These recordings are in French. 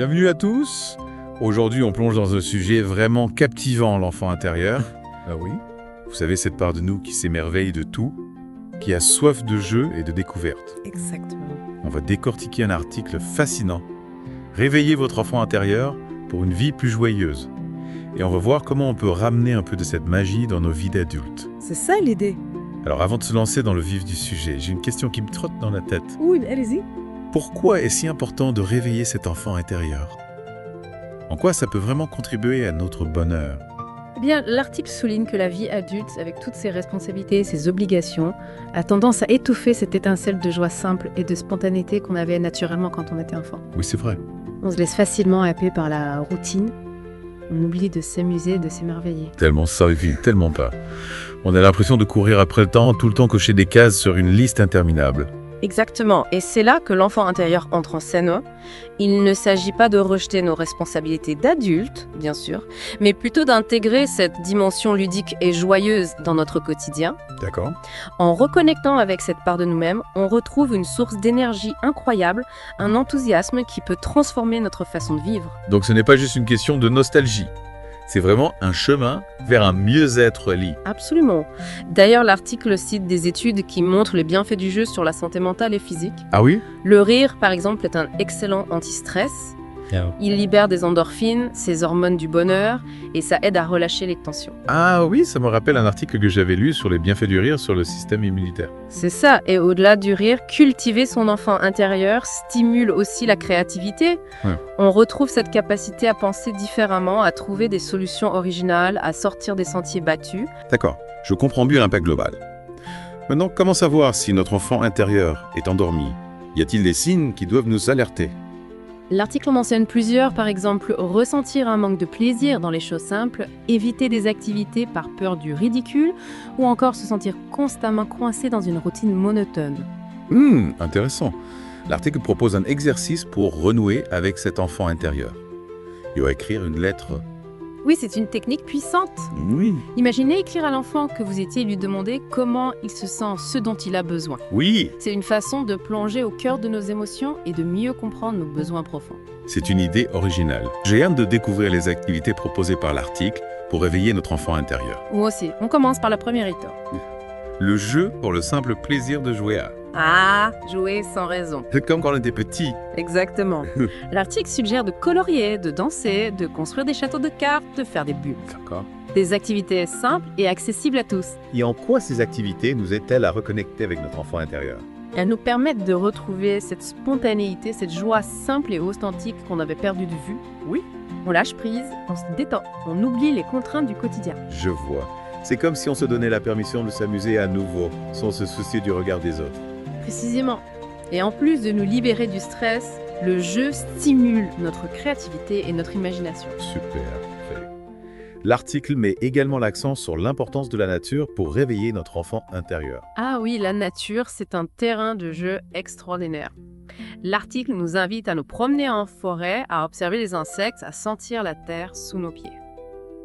Bienvenue à tous. Aujourd'hui, on plonge dans un sujet vraiment captivant, l'enfant intérieur. Ah oui. Vous savez, cette part de nous qui s'émerveille de tout, qui a soif de jeu et de découverte. Exactement. On va décortiquer un article fascinant. Réveillez votre enfant intérieur pour une vie plus joyeuse. Et on va voir comment on peut ramener un peu de cette magie dans nos vies d'adultes. C'est ça l'idée. Alors avant de se lancer dans le vif du sujet, j'ai une question qui me trotte dans la tête. Oui, allez-y. Pourquoi est-ce si important de réveiller cet enfant intérieur? En quoi ça peut vraiment contribuer à notre bonheur? Eh bien, l'article souligne que la vie adulte, avec toutes ses responsabilités et ses obligations, a tendance à étouffer cette étincelle de joie simple et de spontanéité qu'on avait naturellement quand on était enfant. Oui, c'est vrai. On se laisse facilement happer par la routine. On oublie de s'amuser, de s'émerveiller. Tellement ça, tellement pas. On a l'impression de courir après le temps, tout le temps cocher des cases sur une liste interminable. Exactement. Et c'est là que l'enfant intérieur entre en scène. Il ne s'agit pas de rejeter nos responsabilités d'adultes, bien sûr, mais plutôt d'intégrer cette dimension ludique et joyeuse dans notre quotidien. D'accord. En reconnectant avec cette part de nous-mêmes, on retrouve une source d'énergie incroyable, un enthousiasme qui peut transformer notre façon de vivre. Donc ce n'est pas juste une question de nostalgie. C'est vraiment un chemin vers un mieux-être lit. Absolument. D'ailleurs, l'article cite des études qui montrent les bienfaits du jeu sur la santé mentale et physique. Ah oui? Le rire, par exemple, est un excellent anti-stress. Il libère des endorphines, ces hormones du bonheur, et ça aide à relâcher les tensions. Ah oui, ça me rappelle un article que j'avais lu sur les bienfaits du rire sur le système immunitaire. C'est ça, et au-delà du rire, cultiver son enfant intérieur stimule aussi la créativité. Ouais. On retrouve cette capacité à penser différemment, à trouver des solutions originales, à sortir des sentiers battus. D'accord, je comprends mieux l'impact global. Maintenant, comment savoir si notre enfant intérieur est endormi? Y a-t-il des signes qui doivent nous alerter? L'article mentionne plusieurs, par exemple, ressentir un manque de plaisir dans les choses simples, éviter des activités par peur du ridicule, ou encore se sentir constamment coincé dans une routine monotone. Intéressant. L'article propose un exercice pour renouer avec cet enfant intérieur. Il va écrire une lettre. Oui, c'est une technique puissante. Oui. Imaginez écrire à l'enfant que vous étiez et lui demander comment il se sent, ce dont il a besoin. Oui. C'est une façon de plonger au cœur de nos émotions et de mieux comprendre nos besoins profonds. C'est une idée originale. J'ai hâte de découvrir les activités proposées par l'article pour réveiller notre enfant intérieur. Moi aussi, on commence par la première étape. Le jeu pour le simple plaisir de jouer à. Ah, jouer sans raison. C'est comme quand on était petit. Exactement. L'article suggère de colorier, de danser, de construire des châteaux de cartes, de faire des bulles. D'accord. Des activités simples et accessibles à tous. Et en quoi ces activités nous aident-elles à reconnecter avec notre enfant intérieur? Elles nous permettent de retrouver cette spontanéité, cette joie simple et authentique qu'on avait perdue de vue. Oui. On lâche prise, on se détend, on oublie les contraintes du quotidien. Je vois. C'est comme si on se donnait la permission de s'amuser à nouveau, sans se soucier du regard des autres. Précisément. Et en plus de nous libérer du stress, le jeu stimule notre créativité et notre imagination. Super. Parfait. L'article met également l'accent sur l'importance de la nature pour réveiller notre enfant intérieur. Ah oui, la nature, c'est un terrain de jeu extraordinaire. L'article nous invite à nous promener en forêt, à observer les insectes, à sentir la terre sous nos pieds.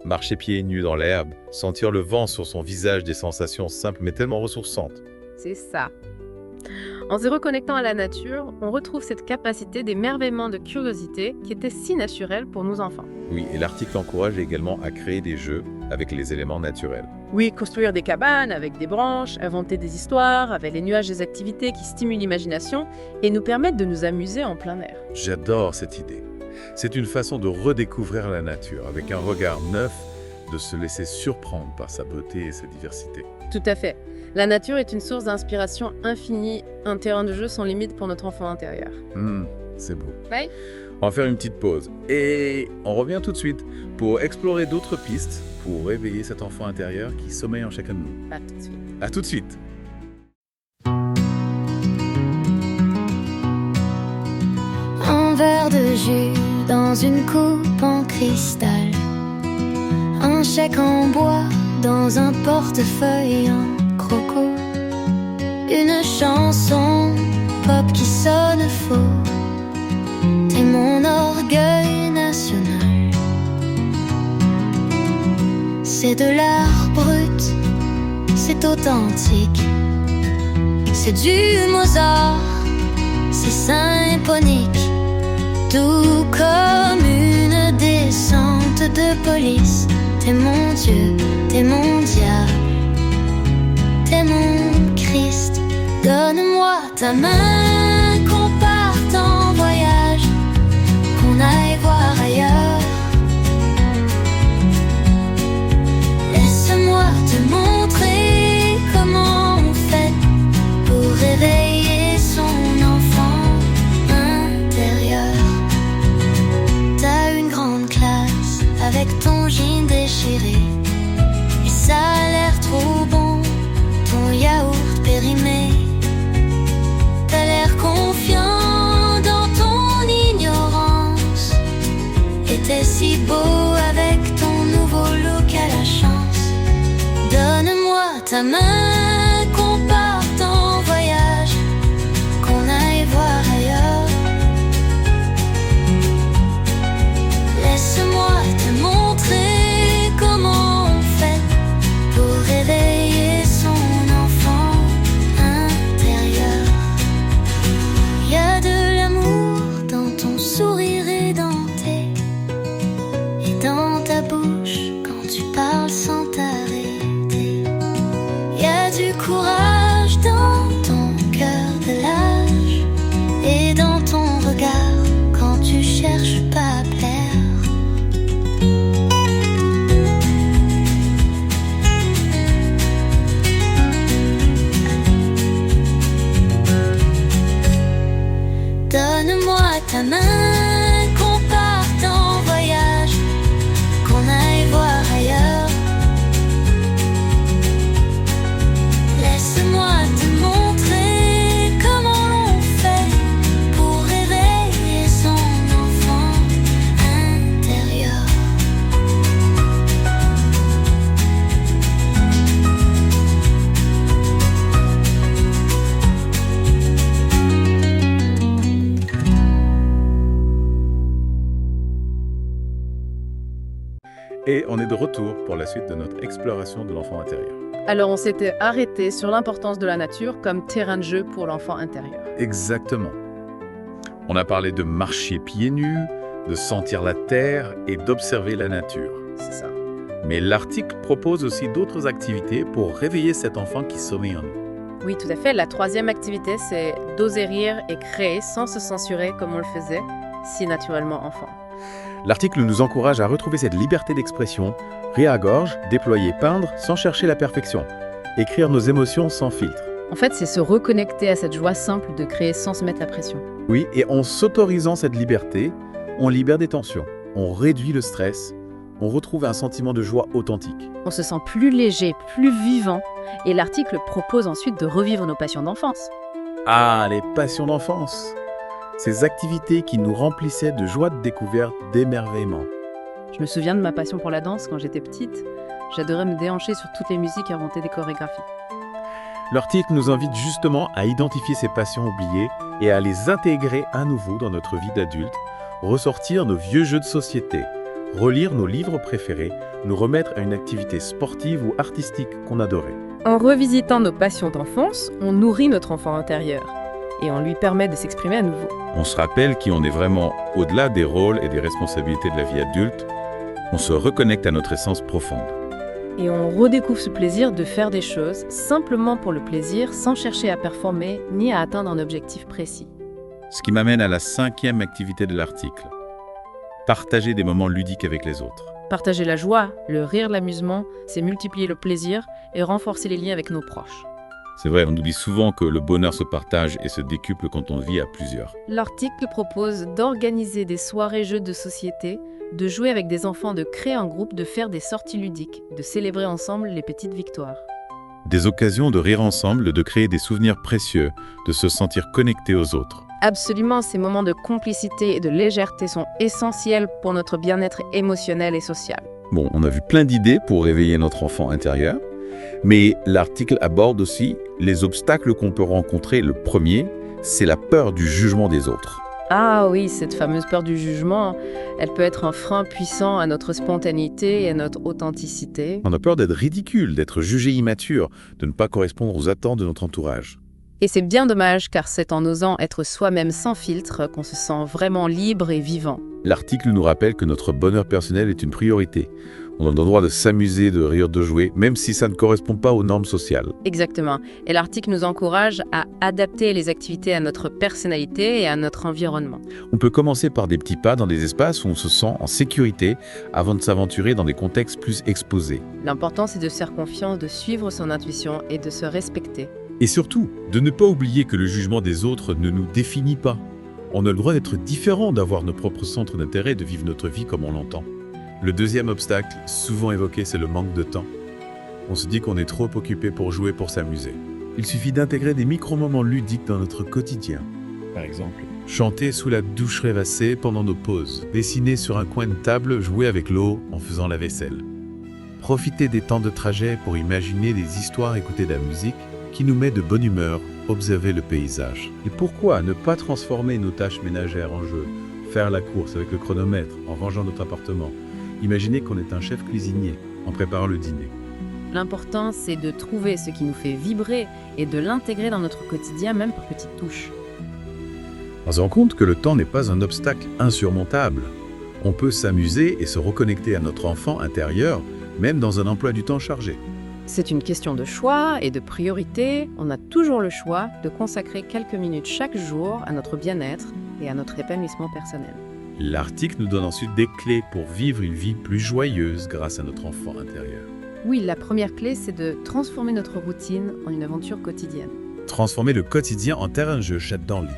Marcher pieds nus dans l'herbe, sentir le vent sur son visage, des sensations simples mais tellement ressourçantes. C'est ça. En se reconnectant à la nature, on retrouve cette capacité d'émerveillement, de curiosité qui était si naturelle pour nos enfants. Oui, et l'article encourage également à créer des jeux avec les éléments naturels. Oui, construire des cabanes avec des branches, inventer des histoires, avec les nuages des activités qui stimulent l'imagination et nous permettent de nous amuser en plein air. J'adore cette idée. C'est une façon de redécouvrir la nature avec un regard neuf, de se laisser surprendre par sa beauté et sa diversité. Tout à fait. La nature est une source d'inspiration infinie, un terrain de jeu sans limite pour notre enfant intérieur. C'est beau. Ouais. On va faire une petite pause et on revient tout de suite pour explorer d'autres pistes pour réveiller cet enfant intérieur qui sommeille en chacun de nous. À tout de suite. À tout de suite. Un verre de jus dans une coupe en cristal, un chèque en bois dans un portefeuille en croco, une chanson pop qui sonne faux. T'es mon orgueil national. C'est de l'art brut, c'est authentique, c'est du Mozart, c'est symphonique, tout comme poste de police. T'es mon Dieu, t'es mon diable, t'es mon Christ. Donne-moi ta main, qu'on parte en voyage, qu'on aille voir ailleurs. Laisse-moi te montrer comment on fait pour réveiller son enfant intérieur. T'as une grande classe avec ton jean déchiré, et ça a l'air trop bon, ton yaourt périmé. T'as l'air confiant dans ton ignorance, et t'es si beau avec ton nouveau look à la chance. Donne-moi ta main, qu'on parte en voyage, qu'on aille voir ailleurs. Laisse-moi te montrer comment on fait pour réveiller son enfant intérieur. Il y a de l'amour dans ton sourire édenté, et dans ta bouche quand tu parles sans t'arrêter. Il y a du courage dans ton cœur de lâche, et dans ton regard quand tu cherches pas à plaire. Donne-moi ta main, qu'on parte en voyage, qu'on aille voir ailleurs. Laisse-moi te montrer comment l'on fait pour réveiller son enfant intérieur. Et on est de retour pour la suite de notre exploration de l'enfant intérieur. Alors on s'était arrêté sur l'importance de la nature comme terrain de jeu pour l'enfant intérieur. Exactement. On a parlé de marcher pieds nus, de sentir la terre et d'observer la nature. C'est ça. Mais l'article propose aussi d'autres activités pour réveiller cet enfant qui sommeille en nous. Oui, tout à fait. La troisième activité, c'est d'oser rire et créer sans se censurer comme on le faisait si naturellement enfant. L'article nous encourage à retrouver cette liberté d'expression, rire à gorge, déployer, peindre sans chercher la perfection, écrire nos émotions sans filtre. En fait, c'est se reconnecter à cette joie simple de créer sans se mettre la pression. Oui, et en s'autorisant cette liberté, on libère des tensions, on réduit le stress, on retrouve un sentiment de joie authentique. On se sent plus léger, plus vivant, et l'article propose ensuite de revivre nos passions d'enfance. Ah, les passions d'enfance! Ces activités qui nous remplissaient de joie de découverte, d'émerveillement. Je me souviens de ma passion pour la danse quand j'étais petite. J'adorais me déhancher sur toutes les musiques et inventer des chorégraphies. L'article nous invite justement à identifier ces passions oubliées et à les intégrer à nouveau dans notre vie d'adulte, ressortir nos vieux jeux de société, relire nos livres préférés, nous remettre à une activité sportive ou artistique qu'on adorait. En revisitant nos passions d'enfance, on nourrit notre enfant intérieur et on lui permet de s'exprimer à nouveau. On se rappelle qui on est vraiment au-delà des rôles et des responsabilités de la vie adulte. On se reconnecte à notre essence profonde. Et on redécouvre ce plaisir de faire des choses simplement pour le plaisir, sans chercher à performer ni à atteindre un objectif précis. Ce qui m'amène à la 5e activité de l'article. Partager des moments ludiques avec les autres. Partager la joie, le rire, l'amusement, c'est multiplier le plaisir et renforcer les liens avec nos proches. C'est vrai, on nous dit souvent que le bonheur se partage et se décuple quand on vit à plusieurs. L'article propose d'organiser des soirées jeux de société, de jouer avec des enfants, de créer un groupe, de faire des sorties ludiques, de célébrer ensemble les petites victoires. Des occasions de rire ensemble, de créer des souvenirs précieux, de se sentir connecté aux autres. Absolument, ces moments de complicité et de légèreté sont essentiels pour notre bien-être émotionnel et social. Bon, on a vu plein d'idées pour réveiller notre enfant intérieur, mais l'article aborde aussi les obstacles qu'on peut rencontrer. Le premier, c'est la peur du jugement des autres. Ah oui, cette fameuse peur du jugement, elle peut être un frein puissant à notre spontanéité et à notre authenticité. On a peur d'être ridicule, d'être jugé immature, de ne pas correspondre aux attentes de notre entourage. Et c'est bien dommage car c'est en osant être soi-même sans filtre qu'on se sent vraiment libre et vivant. L'article nous rappelle que notre bonheur personnel est une priorité. On a le droit de s'amuser, de rire, de jouer, même si ça ne correspond pas aux normes sociales. Exactement. Et l'article nous encourage à adapter les activités à notre personnalité et à notre environnement. On peut commencer par des petits pas dans des espaces où on se sent en sécurité avant de s'aventurer dans des contextes plus exposés. L'important, c'est de se faire confiance, de suivre son intuition et de se respecter. Et surtout, de ne pas oublier que le jugement des autres ne nous définit pas. On a le droit d'être différent, d'avoir nos propres centres d'intérêt et de vivre notre vie comme on l'entend. Le deuxième obstacle, souvent évoqué, c'est le manque de temps. On se dit qu'on est trop occupé pour jouer, pour s'amuser. Il suffit d'intégrer des micro-moments ludiques dans notre quotidien. Par exemple, chanter sous la douche rêvassée pendant nos pauses, dessiner sur un coin de table, jouer avec l'eau en faisant la vaisselle. Profiter des temps de trajet pour imaginer des histoires, écouter de la musique qui nous met de bonne humeur, observer le paysage. Et pourquoi ne pas transformer nos tâches ménagères en jeu, faire la course avec le chronomètre, en rangeant notre appartement? Imaginez qu'on est un chef cuisinier en préparant le dîner. L'important, c'est de trouver ce qui nous fait vibrer et de l'intégrer dans notre quotidien, même par petites touches. On se rend compte que le temps n'est pas un obstacle insurmontable. On peut s'amuser et se reconnecter à notre enfant intérieur, même dans un emploi du temps chargé. C'est une question de choix et de priorité. On a toujours le choix de consacrer quelques minutes chaque jour à notre bien-être et à notre épanouissement personnel. L'article nous donne ensuite des clés pour vivre une vie plus joyeuse grâce à notre enfant intérieur. Oui, la première clé, c'est de transformer notre routine en une aventure quotidienne. Transformer le quotidien en terrain de jeu, j'adore l'idée.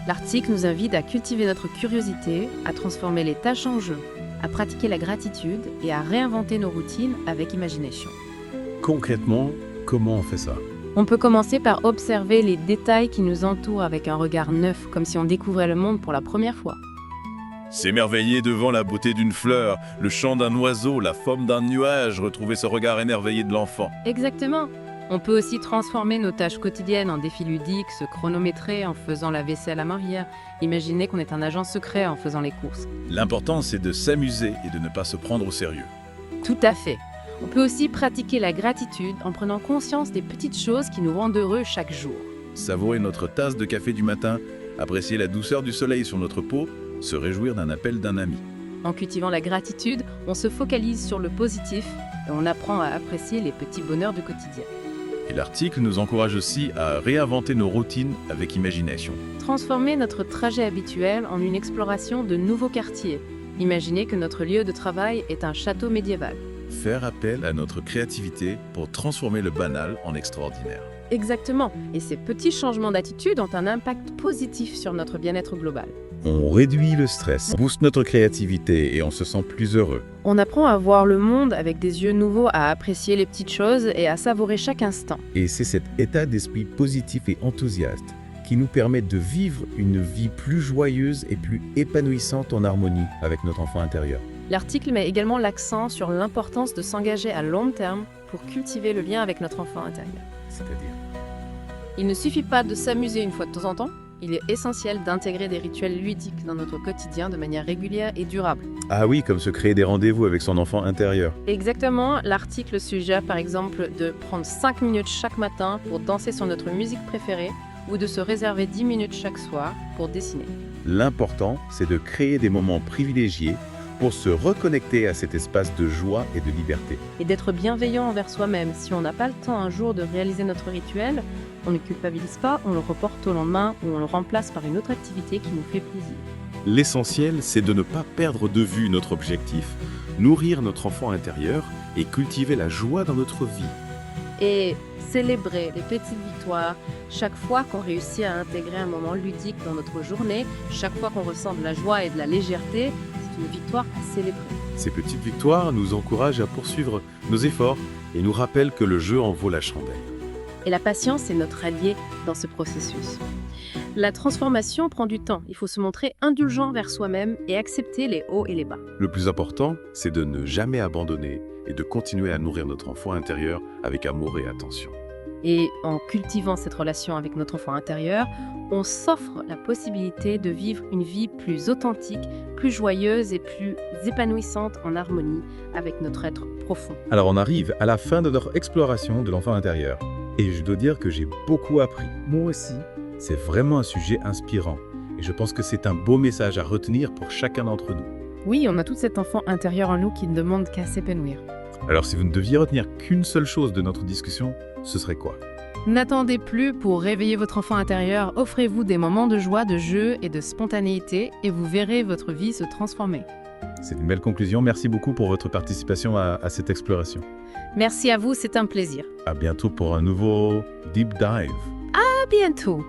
L'article nous invite à cultiver notre curiosité, à transformer les tâches en jeu, à pratiquer la gratitude et à réinventer nos routines avec imagination. Concrètement, comment on fait ça? On peut commencer par observer les détails qui nous entourent avec un regard neuf, comme si on découvrait le monde pour la première fois. S'émerveiller devant la beauté d'une fleur, le chant d'un oiseau, la forme d'un nuage, retrouver ce regard émerveillé de l'enfant. Exactement. On peut aussi transformer nos tâches quotidiennes en défis ludiques, se chronométrer en faisant la vaisselle à Maria, imaginer qu'on est un agent secret en faisant les courses. L'important, c'est de s'amuser et de ne pas se prendre au sérieux. Tout à fait. On peut aussi pratiquer la gratitude en prenant conscience des petites choses qui nous rendent heureux chaque jour. Savourer notre tasse de café du matin, apprécier la douceur du soleil sur notre peau, se réjouir d'un appel d'un ami. En cultivant la gratitude, on se focalise sur le positif et on apprend à apprécier les petits bonheurs du quotidien. Et l'article nous encourage aussi à réinventer nos routines avec imagination. Transformer notre trajet habituel en une exploration de nouveaux quartiers. Imaginez que notre lieu de travail est un château médiéval. Faire appel à notre créativité pour transformer le banal en extraordinaire. Exactement. Et ces petits changements d'attitude ont un impact positif sur notre bien-être global. On réduit le stress, booste notre créativité et on se sent plus heureux. On apprend à voir le monde avec des yeux nouveaux, à apprécier les petites choses et à savourer chaque instant. Et c'est cet état d'esprit positif et enthousiaste qui nous permet de vivre une vie plus joyeuse et plus épanouissante en harmonie avec notre enfant intérieur. L'article met également l'accent sur l'importance de s'engager à long terme pour cultiver le lien avec notre enfant intérieur. C'est-à-dire? Il ne suffit pas de s'amuser une fois de temps en temps, il est essentiel d'intégrer des rituels ludiques dans notre quotidien de manière régulière et durable. Ah oui, comme se créer des rendez-vous avec son enfant intérieur. Exactement, l'article suggère par exemple de prendre 5 minutes chaque matin pour danser sur notre musique préférée ou de se réserver 10 minutes chaque soir pour dessiner. L'important, c'est de créer des moments privilégiés pour se reconnecter à cet espace de joie et de liberté. Et d'être bienveillant envers soi-même. Si on n'a pas le temps un jour de réaliser notre rituel, on ne culpabilise pas, on le reporte au lendemain ou on le remplace par une autre activité qui nous fait plaisir. L'essentiel, c'est de ne pas perdre de vue notre objectif, nourrir notre enfant intérieur et cultiver la joie dans notre vie. Et célébrer les petites victoires, chaque fois qu'on réussit à intégrer un moment ludique dans notre journée, chaque fois qu'on ressent de la joie et de la légèreté, c'est une victoire à célébrer. Ces petites victoires nous encouragent à poursuivre nos efforts et nous rappellent que le jeu en vaut la chandelle. Et la patience est notre allié dans ce processus. La transformation prend du temps. Il faut se montrer indulgent vers soi-même et accepter les hauts et les bas. Le plus important, c'est de ne jamais abandonner et de continuer à nourrir notre enfant intérieur avec amour et attention. Et en cultivant cette relation avec notre enfant intérieur, on s'offre la possibilité de vivre une vie plus authentique, plus joyeuse et plus épanouissante en harmonie avec notre être profond. Alors on arrive à la fin de notre exploration de l'enfant intérieur. Et je dois dire que j'ai beaucoup appris. Moi aussi. C'est vraiment un sujet inspirant. Et je pense que c'est un beau message à retenir pour chacun d'entre nous. Oui, on a tout cet enfant intérieur en nous qui ne demande qu'à s'épanouir. Alors si vous ne deviez retenir qu'une seule chose de notre discussion, ce serait quoi? N'attendez plus pour réveiller votre enfant intérieur, offrez-vous des moments de joie, de jeu et de spontanéité et vous verrez votre vie se transformer. C'est une belle conclusion. Merci beaucoup pour votre participation à cette exploration. Merci à vous, c'est un plaisir. À bientôt pour un nouveau Deep Dive. À bientôt.